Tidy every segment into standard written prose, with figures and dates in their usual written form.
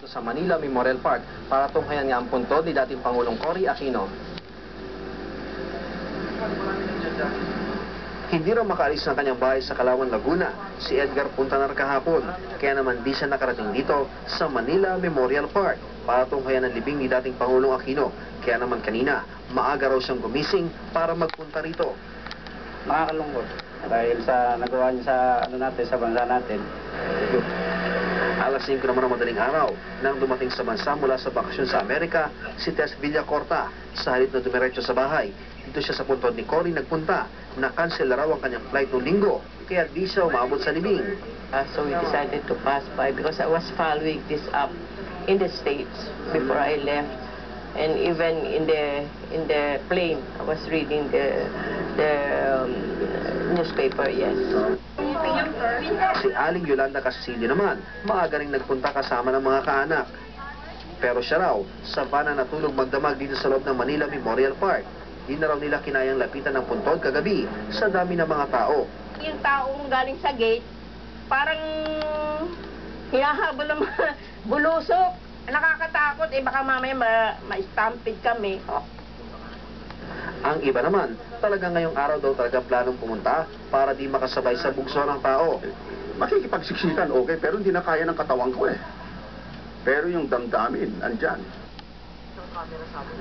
Sa Manila Memorial Park para tunghayan nga ang puntod ni dating Pangulong Cory Aquino. Hindi raw makaalis ng kanyang bahay sa Calauan, Laguna si Edgar Puntanar kahapon, kaya naman di siya nakarating dito sa Manila Memorial Park para tunghayan ang libing ni dating Pangulong Aquino. Kaya naman kanina, maaga raw siyang gumising para magpunta rito. Nakakalungkot dahil sa nagawa niya sa bansa natin. Alas 5 naman ng madaling araw nang dumating sa bansa mula sa bakasyon sa Amerika si Tess Villacorta. Sa halip na dumiretso sa bahay, dito siya sa puntod ni Cory nagpunta. Na-cancel raw ang kanyang flight noong linggo, kaya di siya umabot sa libing. So we decided to pass by because I was following this up in the States before I left. And even in the plane, I was reading the newspaper, yes. Si Aling Yolanda Castillo naman, maaga ring nagpunta kasama ng mga kaanak. Pero siya raw, sa van na natulog magdamag dito sa loob ng Manila Memorial Park. Di na raw nila kinayang lapitan ng puntod kagabi sa dami ng mga tao. Yung taong galing sa gate, parang hinahabol ng mga bulusok. Nakakatakot, baka mamaya ma-stampede kami. Ang iba naman, talaga ngayong araw daw talaga planong pumunta para di makasabay sa bugso ng tao. Makikipagsiksikan, okay, pero hindi na kaya ng katawan ko eh. Pero yung damdamin, andyan.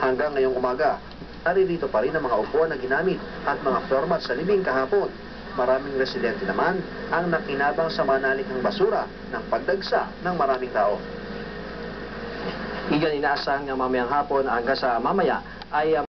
Hanggang ngayong umaga, naririto pa rin ang mga upuan na ginamit at mga floor mat sa libing kahapon. Maraming residente naman ang nakinabang sa manalikang basura ng pagdagsa ng maraming tao. Iyan inaasahan nga mamayang hapon hanggang sa mamaya ay